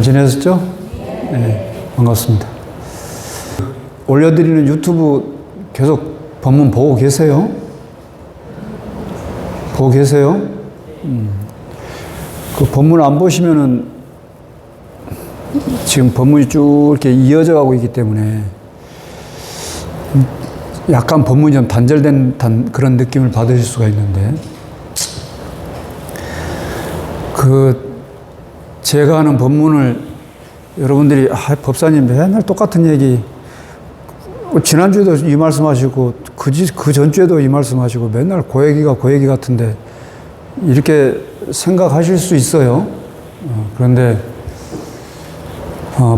잘 지내셨죠? 네, 반갑습니다. 올려드리는 유튜브 계속 본문 보고 계세요? 보고 계세요? 그 본문 안 보시면은 지금 본문이 쭉 이렇게 이어져 가고 있기 때문에 약간 본문이 좀 단절된 그런 느낌을 받으실 수가 있는데, 제가 하는 본문을 여러분들이, 법사님 맨날 똑같은 얘기, 지난주에도 이 말씀 하시고, 그 전주에도 이 말씀 하시고, 맨날 그 얘기 같은데, 이렇게 생각하실 수 있어요. 그런데,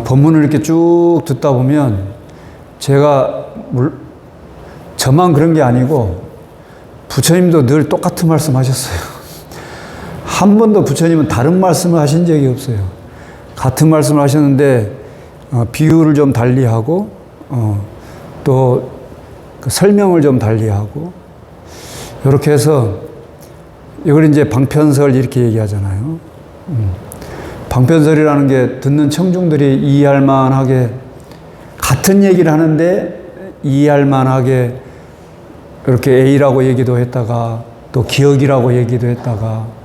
본문을 이렇게 쭉 듣다 보면, 저만 그런 게 아니고, 부처님도 늘 똑같은 말씀 하셨어요. 한 번도 부처님은 다른 말씀을 하신 적이 없어요. 같은 말씀을 하셨는데, 비유를 좀 달리하고, 또 그 설명을 좀 달리하고, 이렇게 해서, 이걸 이제 방편설 이렇게 얘기하잖아요. 방편설이라는 게 듣는 청중들이 이해할 만하게, 같은 얘기를 하는데 이해할 만하게, 이렇게 A라고 얘기도 했다가, 또 기억이라고 얘기도 했다가,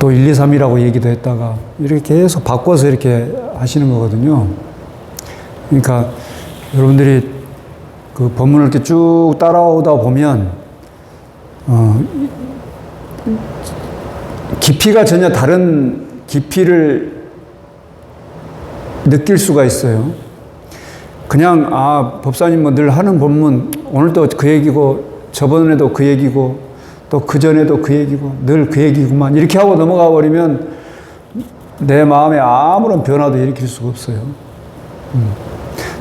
또 1, 2, 3이라고 얘기도 했다가, 이렇게 계속 바꿔서 이렇게 하시는 거거든요. 그러니까 여러분들이 그 본문을 이렇게 쭉 따라오다 보면, 깊이가 전혀 다른 깊이를 느낄 수가 있어요. 그냥, 법사님 뭐 늘 하는 본문, 오늘도 그 얘기고, 저번에도 그 얘기고, 또 그전에도 그 얘기고, 늘 그 얘기구만, 이렇게 하고 넘어가 버리면 내 마음에 아무런 변화도 일으킬 수가 없어요.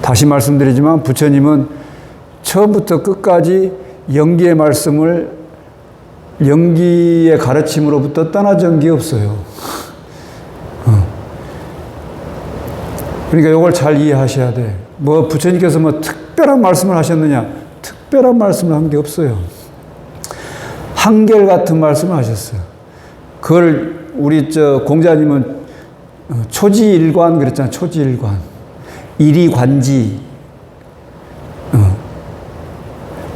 다시 말씀드리지만 부처님은 처음부터 끝까지 영기의 말씀을 영기의 가르침으로부터 떠나진 게 없어요. 그러니까 이걸 잘 이해하셔야 돼. 부처님께서 특별한 말씀을 하셨느냐? 특별한 말씀을 한 게 없어요. 한결같은 말씀을 하셨어요. 그걸 우리 공자님은 초지일관 그랬잖아요. 초지일관. 일이관지.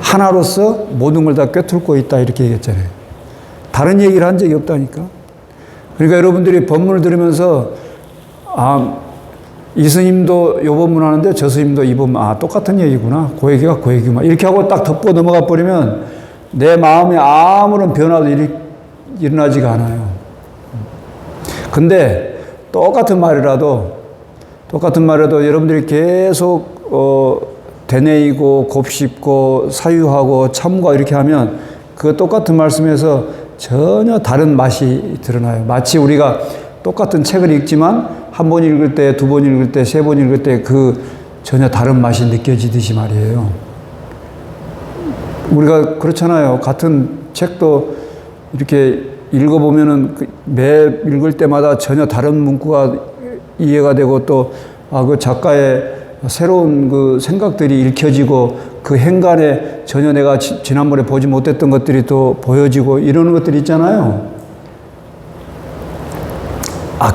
하나로서 모든 걸 다 꿰뚫고 있다, 이렇게 얘기했잖아요. 다른 얘기를 한 적이 없다니까. 그러니까 여러분들이 본문을 들으면서, 이 스님도 요 본문 하는데 저 스님도 이 본문, 똑같은 얘기구나. 그 얘기가 그 얘기구나. 이렇게 하고 딱 덮고 넘어가 버리면 내 마음에 아무런 변화도 일어나지가 않아요. 근데 똑같은 말이라도 여러분들이 계속 되뇌이고 곱씹고 사유하고 참고 이렇게 하면 그 똑같은 말씀에서 전혀 다른 맛이 드러나요. 마치 우리가 똑같은 책을 읽지만 한 번 읽을 때, 두 번 읽을 때, 세 번 읽을 때 전혀 다른 맛이 느껴지듯이 말이에요. 우리가 그렇잖아요. 같은 책도 이렇게 읽어보면은 매 읽을 때마다 전혀 다른 문구가 이해가 되고, 또 그 작가의 새로운 그 생각들이 읽혀지고, 그 행간에 전혀 내가 지난번에 보지 못했던 것들이 또 보여지고 이러는 것들이 있잖아요.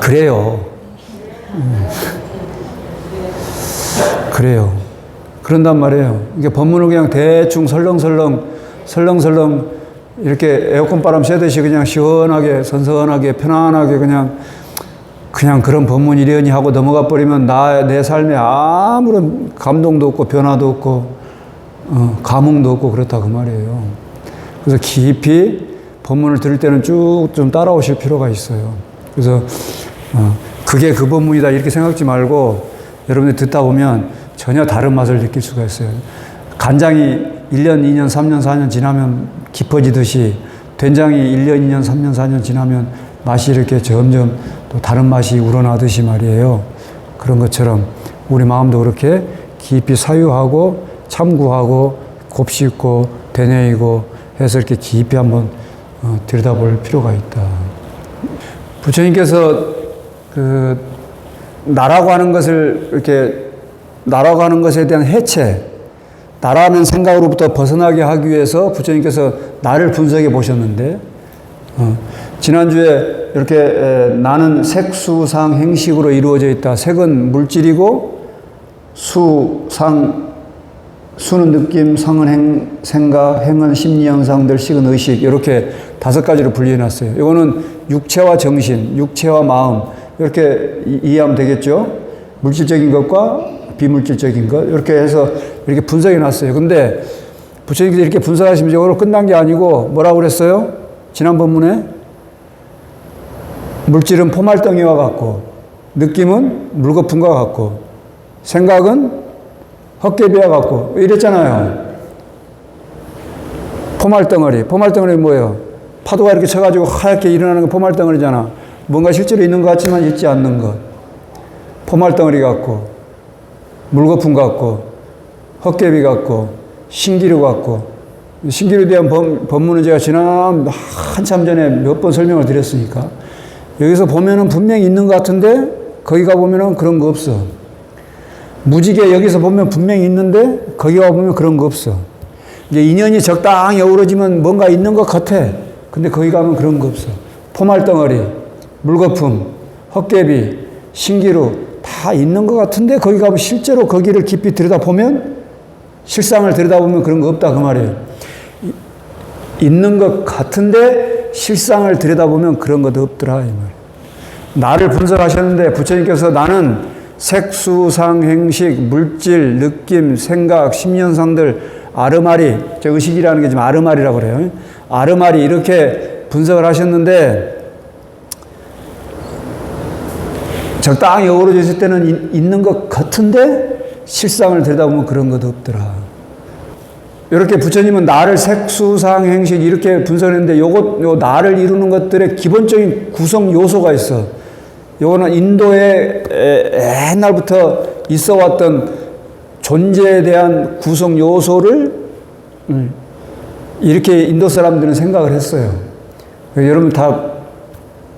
그래요. 그래요. 그런단 말이에요. 이게 본문을 그냥 대충 설렁설렁 이렇게 에어컨 바람 쐬듯이 그냥 시원하게, 선선하게, 편안하게 그냥 그런 본문 이려니 하고 넘어가 버리면 내 삶에 아무런 감동도 없고 변화도 없고 감흥도 없고 그렇다, 그 말이에요. 그래서 깊이 본문을 들을 때는 쭉 좀 따라오실 필요가 있어요. 그래서 그게 그 본문이다 이렇게 생각지 말고 여러분들 듣다 보면 전혀 다른 맛을 느낄 수가 있어요. 간장이 1년, 2년, 3년, 4년 지나면 깊어지듯이 된장이 1년, 2년, 3년, 4년 지나면 맛이 이렇게 점점 또 다른 맛이 우러나듯이 말이에요. 그런 것처럼 우리 마음도 그렇게 깊이 사유하고 참구하고 곱씹고 되뇌이고 해서 이렇게 깊이 한번 들여다볼 필요가 있다. 부처님께서 나라고 하는 것을 나라고 하는 것에 대한 해체, 나라는 생각으로부터 벗어나게 하기 위해서 부처님께서 나를 분석해 보셨는데, 지난주에 이렇게 나는 색수상 행식으로 이루어져 있다. 색은 물질이고 수는 느낌, 상은 생각, 행은 심리 현상들, 식은 의식 이렇게 5가지로 분리해놨어요. 이거는 육체와 정신, 육체와 마음 이렇게 이해하면 되겠죠. 물질적인 것과 비물질적인 것 이렇게 해서 이렇게 분석해놨어요. 근데 부처님께서 이렇게 분석하시면 이거로 끝난 게 아니고 뭐라고 그랬어요? 지난 본문에 물질은 포말덩이와 같고 느낌은 물거품과 같고 생각은 헛개비와 같고 이랬잖아요. 포말덩어리 뭐예요? 파도가 이렇게 쳐가지고 하얗게 일어나는 게 포말덩어리잖아. 뭔가 실제로 있는 것 같지만 있지 않는 것. 포말덩어리 같고 물거품 같고 헛개비 같고 신기루 같고. 신기루에 대한 법문은 제가 지난 한참 전에 몇 번 설명을 드렸으니까 여기서 보면은 분명히 있는 것 같은데 거기 가보면은 그런 거 없어. 무지개 여기서 보면 분명히 있는데 거기 가보면 그런 거 없어. 이제 인연이 적당히 어우러지면 뭔가 있는 것 같아. 근데 거기 가면 그런 거 없어. 포말덩어리, 물거품, 헛개비, 신기루 다 있는 것 같은데 거기 가면 실제로 거기를 깊이 들여다보면 실상을 들여다보면 그런 거 없다 그 말이에요. 있는 것 같은데 실상을 들여다보면 그런 것도 없더라 이 말이에요. 나를 분석하셨는데 부처님께서 나는 색수상 행식, 물질, 느낌, 생각, 심연상들 아르마리, 저 의식이라는 게 지금 아르마리라고 그래요. 아르마리 이렇게 분석을 하셨는데 적당히 어우러져 있을 때는 있는 것 같은데 실상을 들여다보면 그런 것도 없더라. 이렇게 부처님은 나를 색수상 행식 이렇게 분석했는데 요 나를 이루는 것들의 기본적인 구성 요소가 있어. 요거는 인도에 옛날부터 있어 왔던 존재에 대한 구성 요소를 이렇게 인도 사람들은 생각을 했어요. 여러분 다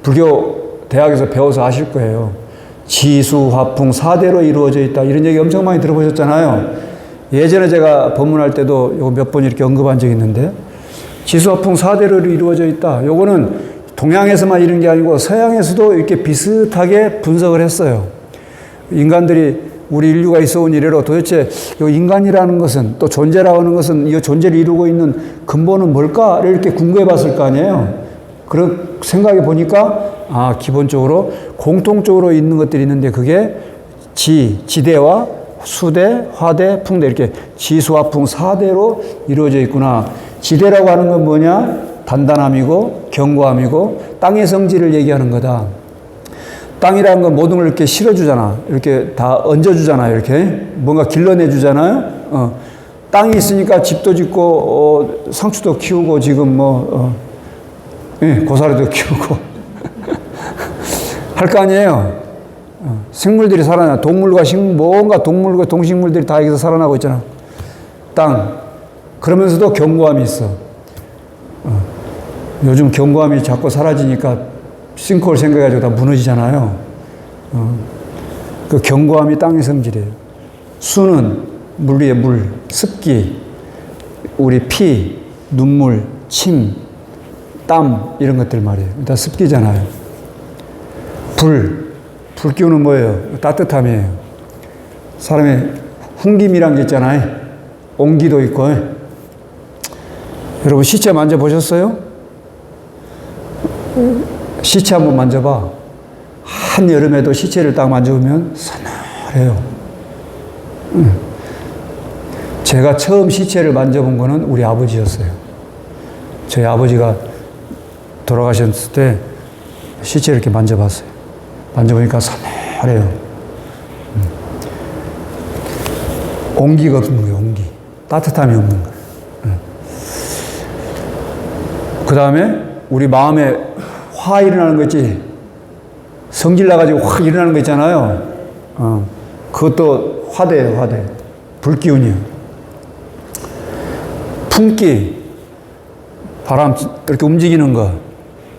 불교 대학에서 배워서 아실 거예요. 지수, 화풍, 4대로 이루어져 있다. 이런 얘기 엄청 많이 들어보셨잖아요. 예전에 제가 법문할 때도 요거 몇 번 이렇게 언급한 적이 있는데 지수, 화풍, 4대로 이루어져 있다. 요거는 동양에서만 이런 게 아니고 서양에서도 이렇게 비슷하게 분석을 했어요. 인간들이 우리 인류가 있어 온 이래로 도대체 이 인간이라는 것은 또 존재라고 하는 것은 이 존재를 이루고 있는 근본은 뭘까를 이렇게 궁금해 봤을 거 아니에요. 그런 생각해 보니까 기본적으로 공통적으로 있는 것들이 있는데 그게 지대와 수대, 화대, 풍대 이렇게 지수화풍 4대로 이루어져 있구나. 지대라고 하는 건 뭐냐? 단단함이고 견고함이고 땅의 성질을 얘기하는 거다. 땅이라는 건 모든 걸 이렇게 실어주잖아. 이렇게 다 얹어주잖아요. 이렇게 뭔가 길러내주잖아요. 땅이 있으니까 집도 짓고 상추도 키우고 지금 고사리도 키우고 할 거 아니에요. 생물들이 살아나. 동물과 뭔가 동물과 동식물들이 다 여기서 살아나고 있잖아. 땅. 그러면서도 견고함이 있어. 요즘 견고함이 자꾸 사라지니까 싱크홀 생겨가지고 다 무너지잖아요. 그 견고함이 땅의 성질이에요. 수는 물 위에 물, 습기, 우리 피, 눈물, 침, 땀 이런 것들 말이에요. 다 습기잖아요. 불 기운은 뭐예요? 따뜻함이에요. 사람의 훈김이란 게 있잖아요. 온기도 있고. 여러분 시체 만져보셨어요? 시체 한번 만져봐. 한여름에도 시체를 딱 만져보면 서늘해요. 제가 처음 시체를 만져본 거는 우리 아버지였어요. 저희 아버지가 돌아가셨을 때 시체를 이렇게 만져봤어요. 만져보니까 서늘해요. 온기가 없는 거예요, 온기. 따뜻함이 없는 거예요. 그 다음에 우리 마음에 화 일어나는 거 있지? 성질 나가지고 확 일어나는 거 있잖아요. 그것도 화대예요, 화대. 불기운이에요. 풍기. 바람, 이렇게 움직이는 거.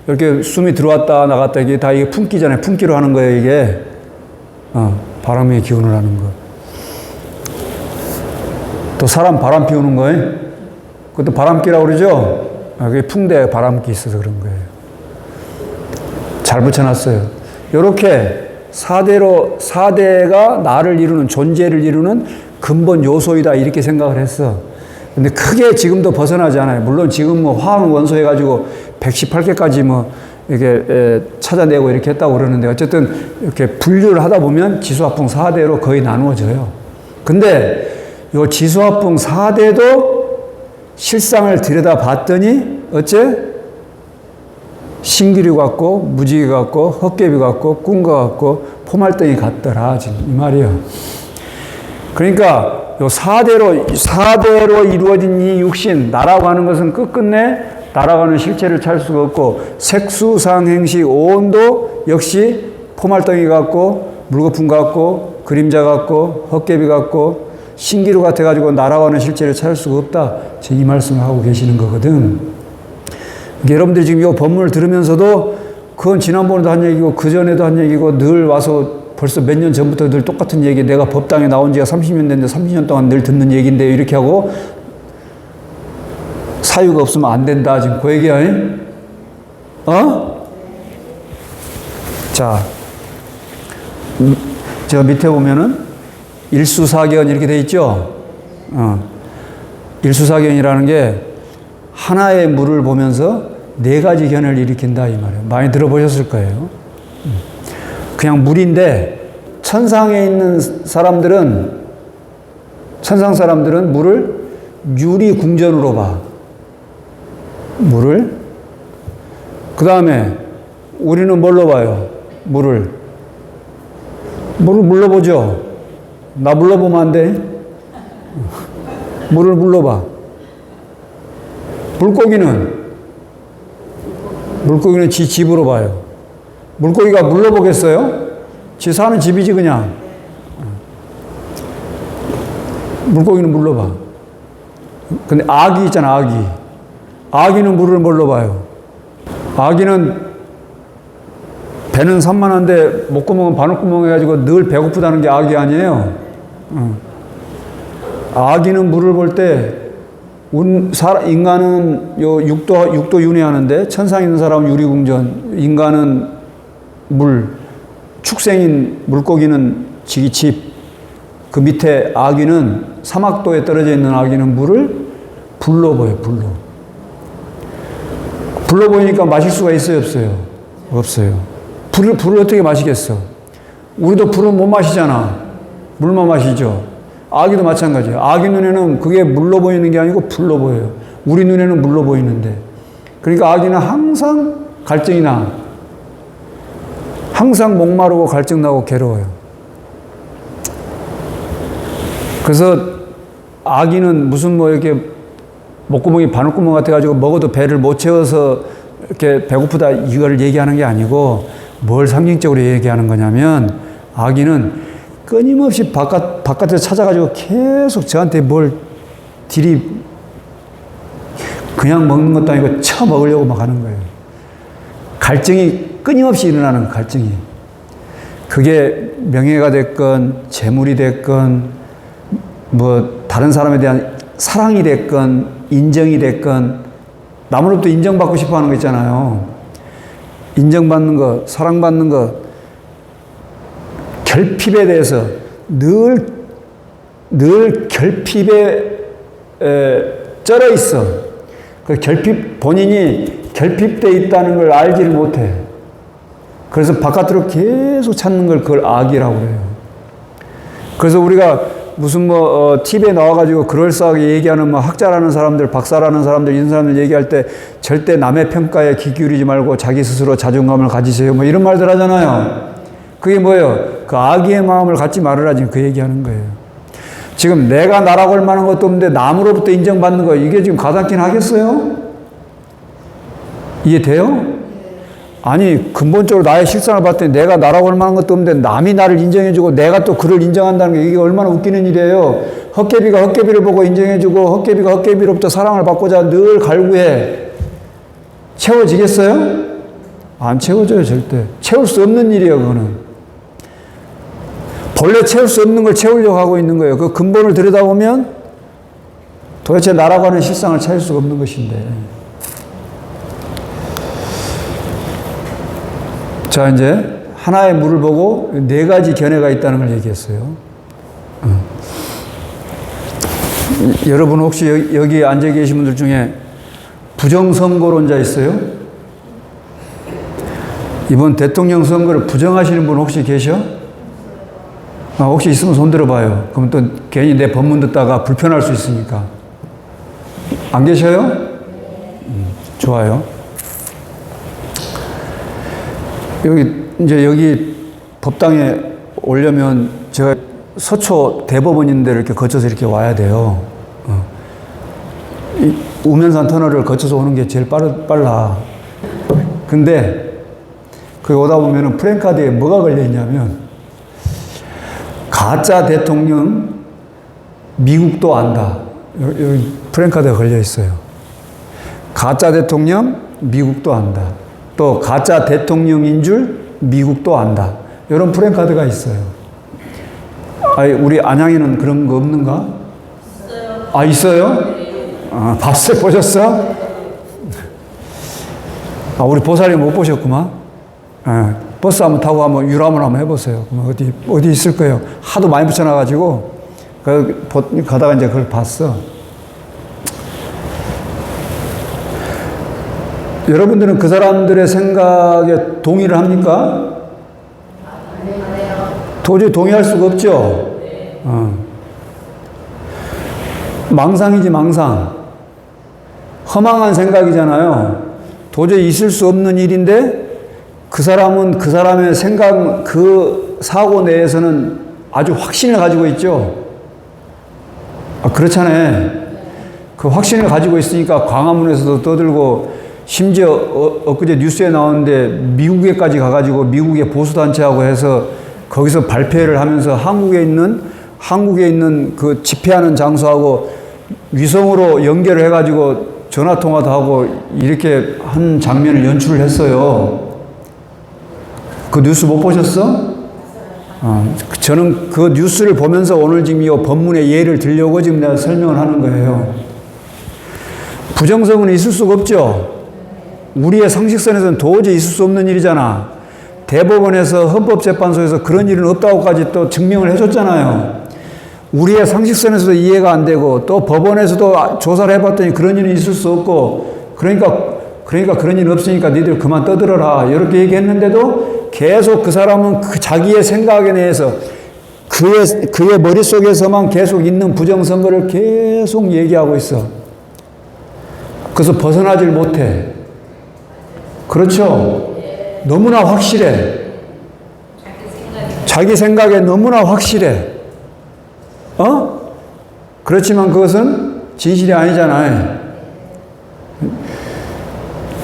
이렇게 숨이 들어왔다, 나갔다, 이게 다 이게 풍기잖아요. 풍기로 하는 거예요, 이게. 바람의 기운을 하는 거. 또 사람 바람 피우는 거예요. 그것도 바람기라고 그러죠? 그게 풍대 바람기 있어서 그런 거예요. 잘 붙여놨어요. 요렇게 4대가 나를 이루는, 존재를 이루는 근본 요소이다. 이렇게 생각을 했어. 근데 크게 지금도 벗어나지 않아요. 물론 지금 뭐 화학 원소 해가지고 118개까지 뭐 이렇게 찾아내고 이렇게 했다고 그러는데 어쨌든 이렇게 분류를 하다 보면 지수화풍 4대로 거의 나누어져요. 근데 요 지수화풍 4대도 실상을 들여다 봤더니 어째? 신기류 같고 무지개 같고 헛개비 같고 꿈과 같고 포말등이 같더라. 지금 이 말이에요. 그러니까 요 4대로 이루어진 이 육신, 나라고 하는 것은 끝끝내 날아가는 실체를 찾을 수가 없고, 색수상행식 오온도 역시 포말덩이 같고 물거품 같고 그림자 같고 헛개비 같고 신기루 같아가지고 날아가는 실체를 찾을 수가 없다. 이 말씀을 하고 계시는 거거든. 여러분들이 지금 이 본문을 들으면서도 그건 지난번에도 한 얘기고 그전에도 한 얘기고 늘 와서 벌써 몇 년 전부터 늘 똑같은 얘기, 내가 법당에 나온 지가 30년 됐는데 30년 동안 늘 듣는 얘기인데 이렇게 하고 사유가 없으면 안 된다. 지금 그 얘기야. 자, 저 밑에 보면은 일수사견 이렇게 돼 있죠. 일수사견이라는 게 하나의 물을 보면서 네 가지 견을 일으킨다 이 말이에요. 많이 들어보셨을 거예요. 그냥 물인데 천상에 있는 사람들은, 천상 사람들은 물을 유리궁전으로 봐. 물을. 그 다음에 우리는 뭘로 봐요? 물을 물로 보죠. 나 물로 보면 안 돼. 물을 물로 봐. 물고기는 지 집으로 봐요. 물고기가 물로 보겠어요? 지 사는 집이지 그냥. 물고기는 물로 봐. 근데 아기 있잖아, 아기. 아기는 물을 뭘로 봐요? 아기는 배는 산만한데 목구멍은 바늘구멍 해가지고 늘 배고프다는 게 아기 아니에요? 아기는 물을 볼 때 인간은 요 육도 윤회하는데 천상에 있는 사람은 유리궁전, 인간은 물, 축생인 물고기는 지기 집, 그 밑에 아기는 사막도에 떨어져 있는 아기는 물을 불로 보여요. 불로 보이니까 마실 수가 있어요, 없어요? 없어요. 불을 어떻게 마시겠어? 우리도 불은 못 마시잖아. 물만 마시죠. 아기도 마찬가지예요. 아기 눈에는 그게 물로 보이는 게 아니고 불로 보여요. 우리 눈에는 물로 보이는데. 그러니까 아기는 항상 갈증이 나. 항상 목마르고 갈증나고 괴로워요. 그래서 아기는 무슨 뭐 이렇게 목구멍이 바늘구멍 같아가지고 먹어도 배를 못 채워서 이렇게 배고프다 이걸 얘기하는 게 아니고 뭘 상징적으로 얘기하는 거냐면 아기는 끊임없이 바깥에서 찾아가지고 계속 저한테 뭘 그냥 먹는 것도 아니고 쳐먹으려고 막 하는 거예요. 갈증이 끊임없이 일어나는 갈증이. 그게 명예가 됐건 재물이 됐건 뭐 다른 사람에 대한 사랑이 됐건 인정이 됐건 남으로부터 인정받고 싶어 하는 거 있잖아요. 인정받는 거, 사랑받는 거, 결핍에 대해서 늘 결핍에 쩔어 있어. 그 본인이 결핍되어 있다는 걸 알지를 못해. 그래서 바깥으로 계속 찾는 걸 그걸 악이라고 해요. 그래서 우리가 무슨 TV에 나와가지고 그럴싸하게 얘기하는 학자라는 사람들, 박사라는 사람들, 이런 사람들 얘기할 때 절대 남의 평가에 귀 기울이지 말고 자기 스스로 자존감을 가지세요. 이런 말들 하잖아요. 그게 뭐예요? 그 악의의 마음을 갖지 말으라 지금 그 얘기하는 거예요. 지금 내가 나라고 할 만한 것도 없는데 남으로부터 인정받는 거 이게 지금 가당키는 하겠어요? 이해돼요? 아니 근본적으로 나의 실상을 봤더니 내가 나라고 할 만한 것도 없는데 남이 나를 인정해주고 내가 또 그를 인정한다는 게 이게 얼마나 웃기는 일이에요. 헛개비가 헛개비를 보고 인정해주고 헛개비가 헛개비로부터 사랑을 받고자 늘 갈구해. 채워지겠어요? 안 채워져요 절대. 채울 수 없는 일이에요 그거는. 본래 채울 수 없는 걸 채우려고 하고 있는 거예요. 그 근본을 들여다보면 도대체 나라고 하는 실상을 찾을 수가 없는 것인데. 자, 이제 하나의 물을 보고 네 가지 견해가 있다는 걸 얘기했어요. 여러분 혹시 여기 앉아 계신 분들 중에 부정선거론자 있어요? 이번 대통령 선거를 부정하시는 분 혹시 계셔? 혹시 있으면 손 들어봐요. 그럼 또 괜히 내 법문 듣다가 불편할 수 있으니까. 안 계셔요? 좋아요. 여기 법당에 오려면 제가 서초 대법원인데 이렇게 거쳐서 이렇게 와야 돼요. 이 우면산 터널을 거쳐서 오는 게 제일 빨라. 근데 거기 오다 보면은 프랜카드에 뭐가 걸려 있냐면 가짜 대통령 미국도 안다. 여기 프랜카드가 걸려 있어요. 가짜 대통령 미국도 안다. 또 가짜 대통령인 줄 미국도 안다. 이런 프랜카드가 있어요. 아니, 우리 안양에는 그런 거 없는가? 있어요. 아, 있어요? 아, 봤어요? 보셨어? 아, 우리 보살님 못 보셨구만. 아, 버스 한번 타고 한번 유람을 한번 해보세요. 어디 있을 거예요. 하도 많이 붙여놔가지고, 가다가 이제 그걸 봤어. 여러분들은 그 사람들의 생각에 동의를 합니까? 도저히 동의할 수가 없죠? 망상이지, 망상. 허망한 생각이잖아요. 도저히 있을 수 없는 일인데, 그 사람은 그 사람의 생각, 그 사고 내에서는 아주 확신을 가지고 있죠. 아, 그렇잖아요. 그 확신을 가지고 있으니까 광화문에서도 떠들고, 심지어 엊그제 뉴스에 나오는데 미국에까지 가가지고 미국의 보수단체하고 해서 거기서 발표를 하면서 한국에 있는 그 집회하는 장소하고 위성으로 연결을 해가지고 전화통화도 하고 이렇게 한 장면을 연출을 했어요. 그 뉴스 못 보셨어? 저는 그 뉴스를 보면서 오늘 지금 이 법문의 예를 들려고 지금 내가 설명을 하는 거예요. 부정성은 있을 수가 없죠. 우리의 상식선에서는 도저히 있을 수 없는 일이잖아. 대법원에서 헌법재판소에서 그런 일은 없다고까지 또 증명을 해줬잖아요. 우리의 상식선에서도 이해가 안 되고 또 법원에서도 조사를 해봤더니 그런 일은 있을 수 없고 그러니까 그런 일 없으니까 니들 그만 떠들어라 이렇게 얘기했는데도 계속 그 사람은 그 자기의 생각에 대해서 그의 머릿속에서만 계속 있는 부정선거를 계속 얘기하고 있어. 그래서 벗어나질 못해. 그렇죠? 너무나 확실해. 자기 생각에 너무나 확실해. 그렇지만 그것은 진실이 아니잖아요.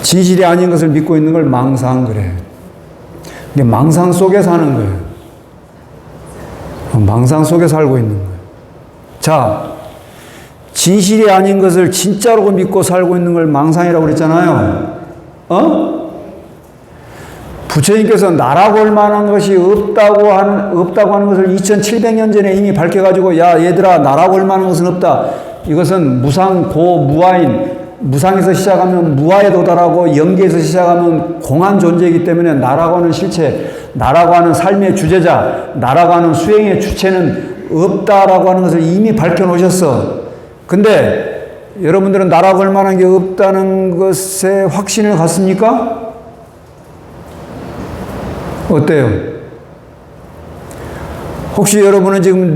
진실이 아닌 것을 믿고 있는 걸 망상 그래. 근데 망상 속에 사는 거예요. 망상 속에 살고 있는 거예요. 자, 진실이 아닌 것을 진짜로 믿고 살고 있는 걸 망상이라고 그랬잖아요. 부처님께서 나라고 할 만한 것이 없다고 하는 것을 2700년 전에 이미 밝혀가지고, 야, 얘들아, 나라고 할 만한 것은 없다. 이것은 무상, 고, 무아인, 무상에서 시작하면 무아에 도달하고, 영계에서 시작하면 공한 존재이기 때문에 나라고 하는 실체, 나라고 하는 삶의 주제자, 나라고 하는 수행의 주체는 없다라고 하는 것을 이미 밝혀놓으셨어. 근데 여러분들은 나라고 할 만한 게 없다는 것에 확신을 갖습니까? 어때요? 혹시 여러분은 지금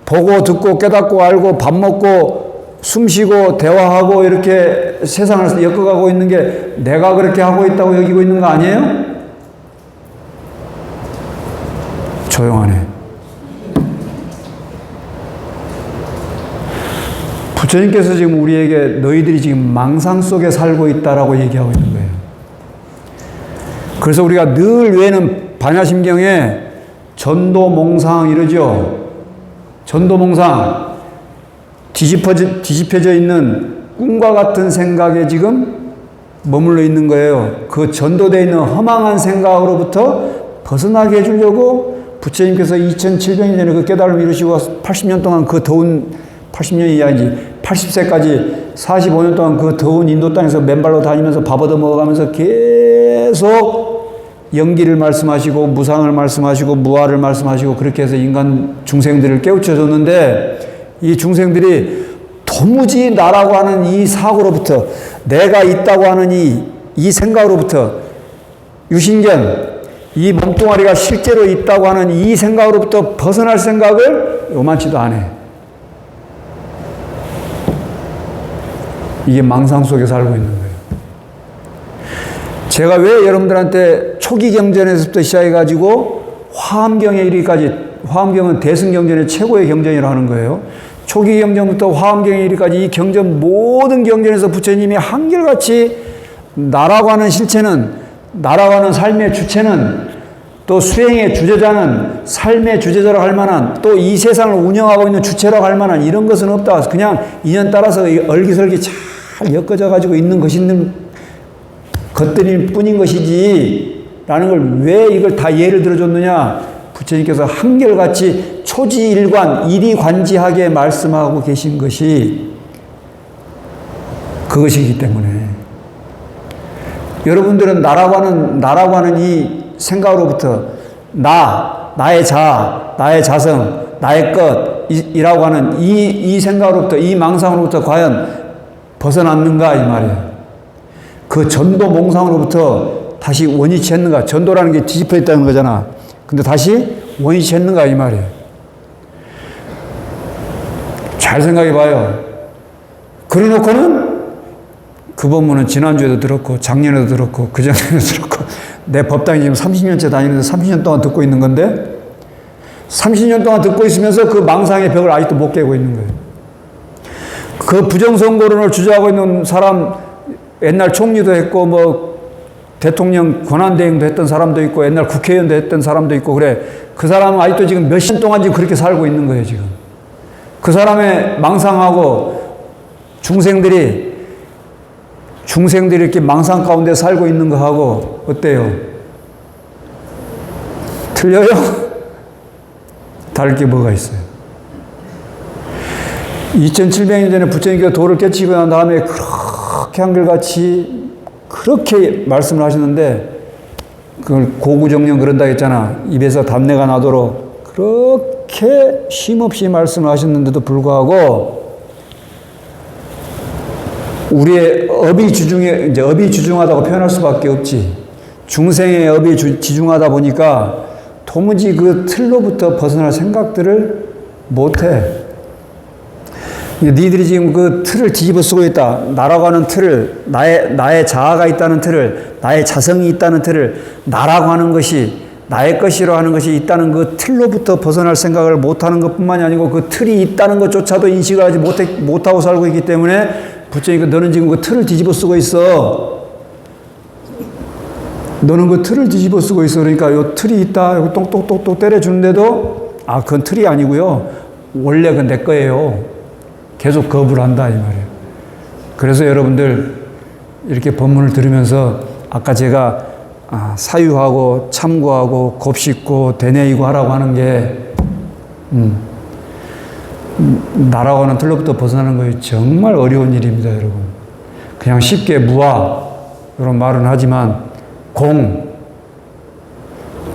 보고 듣고 깨닫고 알고 밥 먹고 숨 쉬고 대화하고 이렇게 세상을 엮어가고 있는 게 내가 그렇게 하고 있다고 여기고 있는 거 아니에요? 조용하네. 부처님께서 지금 우리에게 너희들이 지금 망상 속에 살고 있다라고 얘기하고 있는 거예요. 그래서 우리가 늘 외에는 반야심경에 전도몽상 이러죠. 전도몽상. 뒤집혀져 있는 꿈과 같은 생각에 지금 머물러 있는 거예요. 그 전도되어 있는 허망한 생각으로부터 벗어나게 해주려고 부처님께서 2700년 전에 그 깨달음을 이루시고 80년 동안 그 더운 80년이 아니지 80세까지 45년 동안 그 더운 인도 땅에서 맨발로 다니면서 밥 얻어 먹어가면서 계속 영기를 말씀하시고 무상을 말씀하시고 무아를 말씀하시고 그렇게 해서 인간 중생들을 깨우쳐 줬는데 이 중생들이 도무지 나라고 하는 이 사고로부터 내가 있다고 하는 이 생각으로부터 유신견 이 몸뚱아리가 실제로 있다고 하는 이 생각으로부터 벗어날 생각을 요만치도 안 해. 이게 망상 속에 살고 있는 거예요. 제가 왜 여러분들한테 초기 경전에서부터 시작해가지고 화엄경에 이르기까지, 화엄경은 대승경전의 최고의 경전이라고 하는 거예요. 초기 경전부터 화엄경에 이르기까지 이 경전 모든 경전에서 부처님이 한결같이 나라고 하는 실체는, 나라고 하는 삶의 주체는, 또 수행의 주제자는, 삶의 주제자라고 할 만한, 또 이 세상을 운영하고 있는 주체라고 할 만한 이런 것은 없다. 그냥 인연 따라서 얼기설기 잘 엮어져 가지고 있는 것들일 뿐인 것이지 라는 걸 왜 이걸 다 예를 들어줬느냐. 부처님께서 한결같이 초지일관 일이관지하게 말씀하고 계신 것이 그것이기 때문에 여러분들은 나라고 하는 이 생각으로부터 나의 자아, 나의 자성, 나의 것이라고 하는 이 생각으로부터, 이 망상으로부터 과연 벗어났는가 이 말이에요. 그 전도 몽상으로부터 다시 원위치했는가. 전도라는 게 뒤집혀 있다는 거잖아. 근데 다시 원위치했는가 이 말이에요. 잘 생각해 봐요. 그래 놓고는 그 법문은 지난주에도 들었고 작년에도 들었고 그전에도 들었고 내 법당에 지금 30년째 다니면서 30년 동안 듣고 있는 건데 30년 동안 듣고 있으면서 그 망상의 벽을 아직도 못 깨고 있는 거예요. 그 부정선거론을 주장하고 있는 사람 옛날 총리도 했고 뭐 대통령 권한대행도 했던 사람도 있고 옛날 국회의원도 했던 사람도 있고 그래. 그 사람은 아직도 지금 몇 년 동안 지금 그렇게 살고 있는 거예요 지금. 그 사람의 망상하고 중생들이 이렇게 망상 가운데 살고 있는 거하고 어때요? 틀려요? 다를 게 뭐가 있어요? 2700년 전에 부처님께서 도를 깨치고 난 다음에 그렇게 한결같이 그렇게 말씀을 하셨는데 그걸 고구정령 그런다 했잖아. 입에서 답내가 나도록 그렇게 쉼없이 말씀을 하셨는데도 불구하고 우리의 업이 주중하다고 표현할 수밖에 없지. 중생의 업이 지중하다 보니까 도무지 그 틀로부터 벗어날 생각들을 못해. 니들이 지금 그 틀을 뒤집어 쓰고 있다. 나라고 하는 틀을, 나의 자아가 있다는 틀을, 나의 자성이 있다는 틀을, 나라고 하는 것이, 나의 것이라 하는 것이 있다는 그 틀로부터 벗어날 생각을 못하는 것 뿐만이 아니고 그 틀이 있다는 것조차도 인식을 하지 못하고 살고 있기 때문에 부처님이 너는 지금 그 틀을 뒤집어 쓰고 있어. 너는 그 틀을 뒤집어 쓰고 있어. 그러니까 요 틀이 있다. 여기 똑똑똑똑 때려주는데도 아, 그건 틀이 아니고요. 원래 그건 내 거예요. 계속 거부를 한다 이 말이에요. 그래서 여러분들 이렇게 법문을 들으면서 아까 제가 사유하고 참고하고 곱씹고 되뇌이고 하라고 하는 게 나라고 하는 틀로부터 벗어나는 것이 정말 어려운 일입니다, 여러분. 그냥 쉽게 무아 이런 말은 하지만 공,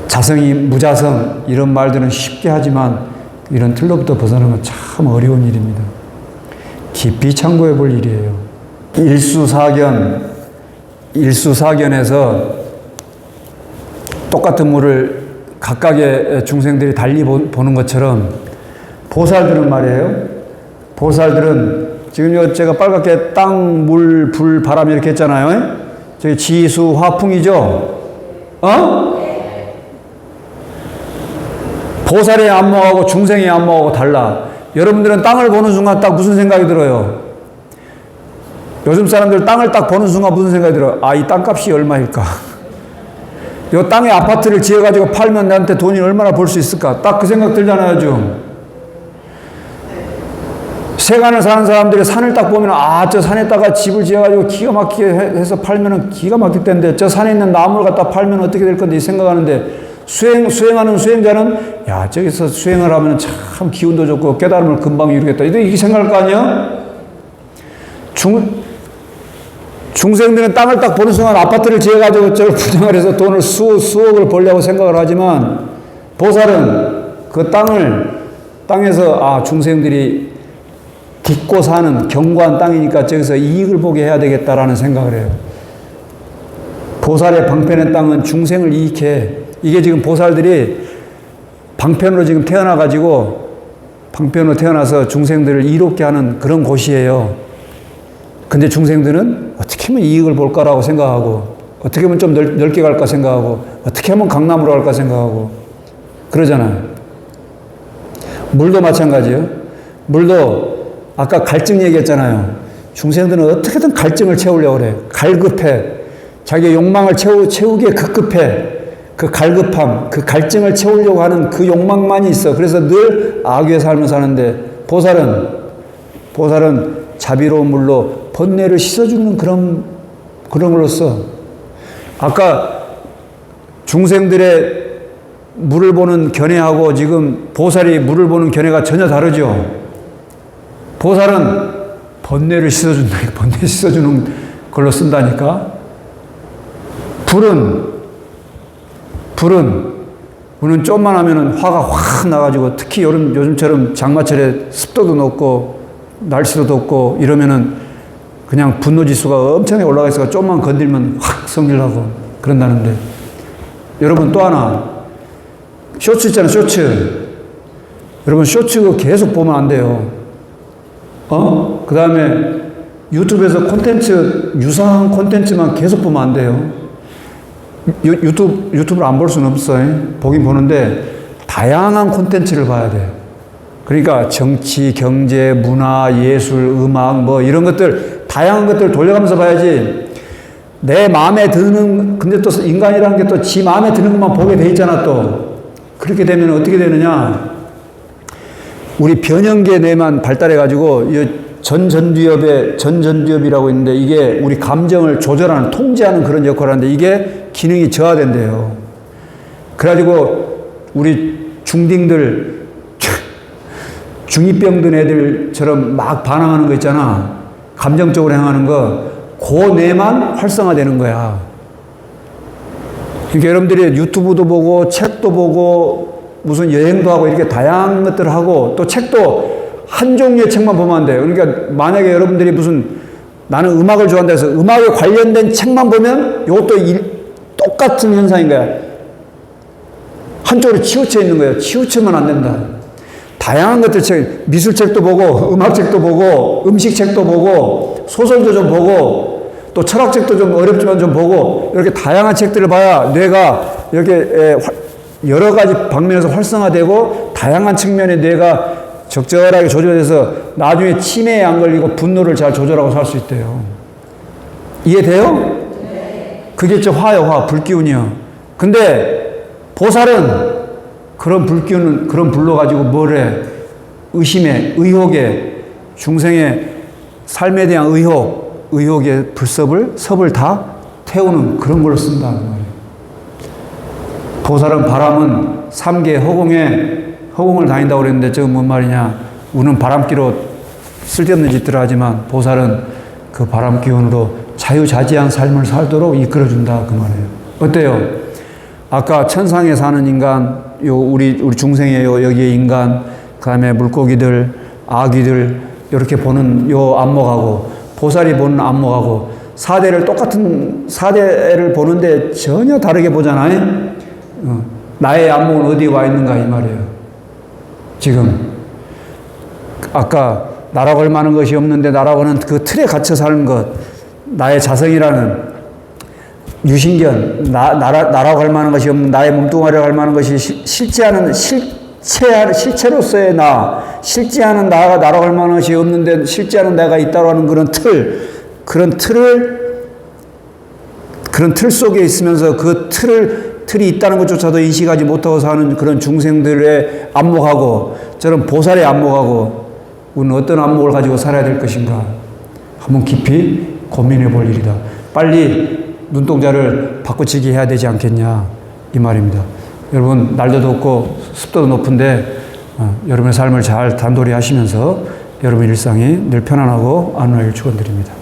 자성이 무자성 이런 말들은 쉽게 하지만 이런 틀로부터 벗어나는 건 참 어려운 일입니다. 깊이 참고해 볼 일이에요. 일수사견에서 똑같은 물을 각각의 중생들이 달리 보는 것처럼 보살들은 말이에요. 보살들은 지금 제가 빨갛게 땅, 물, 불, 바람 이렇게 했잖아요. 저기 지수, 화풍이죠. 보살의 안목하고 중생의 안목하고 달라. 여러분들은 땅을 보는 순간 딱 무슨 생각이 들어요? 요즘 사람들 땅을 딱 보는 순간 무슨 생각이 들어요? 아, 이 땅값이 얼마일까? 이 땅에 아파트를 지어가지고 팔면 나한테 돈이 얼마나 벌 수 있을까? 딱 그 생각 들잖아요, 좀. 세간을 사는 사람들이 산을 딱 보면 저 산에다가 집을 지어가지고 기가 막히게 해서 팔면은 기가 막힐 텐데 저 산에 있는 나무를 갖다 팔면 어떻게 될 건데 이 생각하는데 수행하는 수행자는 야 저기서 수행을 하면 참 기운도 좋고 깨달음을 금방 이루겠다 이렇게 생각할 거 아니야? 중생들은 땅을 딱 보는 순간 아파트를 지어가지고 저를 분양을 해서 돈을 수억을 벌려고 생각을 하지만 보살은 그 땅에서 중생들이 딛고 사는 견고한 땅이니까 저기서 이익을 보게 해야 되겠다라는 생각을 해요. 보살의 방편의 땅은 중생을 이익해. 이게 지금 보살들이 방편으로 지금 방편으로 태어나서 중생들을 이롭게 하는 그런 곳이에요. 근데 중생들은 어떻게 하면 이익을 볼까라고 생각하고, 어떻게 하면 좀 넓게 갈까 생각하고, 어떻게 하면 강남으로 갈까 생각하고, 그러잖아요. 물도 마찬가지예요. 물도 아까 갈증 얘기했잖아요. 중생들은 어떻게든 갈증을 채우려고 그래. 갈급해. 자기의 욕망을 채우기에 급급해. 그 갈급함, 그 갈증을 채우려고 하는 그 욕망만이 있어. 그래서 늘 악의 삶을 사는데 보살은 자비로운 물로 번뇌를 씻어주는 그런 걸로써 아까 중생들의 물을 보는 견해하고 지금 보살이 물을 보는 견해가 전혀 다르죠. 보살은 번뇌를 씻어준다. 번뇌 씻어주는 걸로 쓴다니까. 불은 좀만 하면은 화가 확 나가지고 특히 요즘처럼 장마철에 습도도 높고 날씨도 덥고 이러면은 그냥 분노 지수가 엄청나게 올라가 있어서 좀만 건들면 확 성질나고 그런다는데 여러분 또 하나 쇼츠 있잖아요. 쇼츠. 여러분 쇼츠 계속 보면 안 돼요. 그 다음에 유튜브에서 유사한 콘텐츠만 계속 보면 안 돼요. 유튜브를 안 볼 수는 없어요. 보긴 보는데 다양한 콘텐츠를 봐야 돼요. 그러니까 정치, 경제, 문화, 예술, 음악 뭐 이런 것들 다양한 것들을 돌려가면서 봐야지 내 마음에 드는 근데 또 인간이라는 게 또 지 마음에 드는 것만 보게 돼 있잖아 또. 그렇게 되면 어떻게 되느냐 우리 변형계 뇌만 발달해가지고 전전두엽이라고 있는데 이게 우리 감정을 조절하는, 통제하는 그런 역할을 하는데 이게 기능이 저하된대요. 그래가지고 우리 중딩들, 중2병 든 애들처럼 막 반항하는 거 있잖아. 감정적으로 행하는 거, 그 뇌만 활성화되는 거야. 그러니까 여러분들이 유튜브도 보고, 책도 보고, 무슨 여행도 하고 이렇게 다양한 것들을 하고 또 책도 한 종류의 책만 보면 안 돼요. 그러니까 만약에 여러분들이 나는 음악을 좋아한다 해서 음악에 관련된 책만 보면 이것도 똑같은 현상인 거야. 한쪽으로 치우쳐 있는 거예요. 치우치면 안 된다. 다양한 것들 미술책도 보고 음악책도 보고 음식책도 보고 소설도 좀 보고 또 철학책도 좀 어렵지만 좀 보고 이렇게 다양한 책들을 봐야 뇌가 이렇게 여러 가지 방면에서 활성화되고 다양한 측면의 뇌가 적절하게 조절돼서 나중에 치매에 안 걸리고 분노를 잘 조절하고 살 수 있대요. 이해돼요? 네. 그게 화요, 불기운이요. 근데 보살은 그런 불기운은 그런 불로 가지고 뭘 해? 의심에, 의혹에, 중생의 삶에 대한 의혹의 섭을 다 태우는 그런 걸로 쓴다는 말이에요. 보살은 바람은 3계 허공을 다닌다고 그랬는데 저건 뭔 말이냐. 우리는 바람기로 쓸데없는 짓들을 하지만 보살은 그 바람 기운으로 자유자재한 삶을 살도록 이끌어준다 그 말이에요. 어때요? 아까 천상에 사는 인간, 우리 중생이에요. 여기에 인간, 그 다음에 물고기들, 아기들 이렇게 보는 요 안목하고 보살이 보는 안목하고 똑같은 4대를 보는데 전혀 다르게 보잖아요. 나의 안목은 어디에 와 있는가 이 말이에요. 지금 아까 나라고 할 만한 것이 없는데 나라고 하는 그 틀에 갇혀 사는 것, 나의 자성이라는 유신견, 나라고 할 만한 것이 없는 나의 몸뚱아리라고 할 만한 것이 실체로서의 실제하는 나가 나라고 할 만한 것이 없는데 실제하는 내가 있다고 하는 그런 틀 속에 있으면서 그 틀이 있다는 것조차도 인식하지 못하고 사는 그런 중생들의 안목하고 저런 보살의 안목하고 우리는 어떤 안목을 가지고 살아야 될 것인가 한번 깊이 고민해 볼 일이다. 빨리 눈동자를 바꾸치기 해야 되지 않겠냐 이 말입니다. 여러분 날도 덥고 습도도 높은데 여러분의 삶을 잘 단돌이 하시면서 여러분 일상이 늘 편안하고 안전하길 축원드립니다.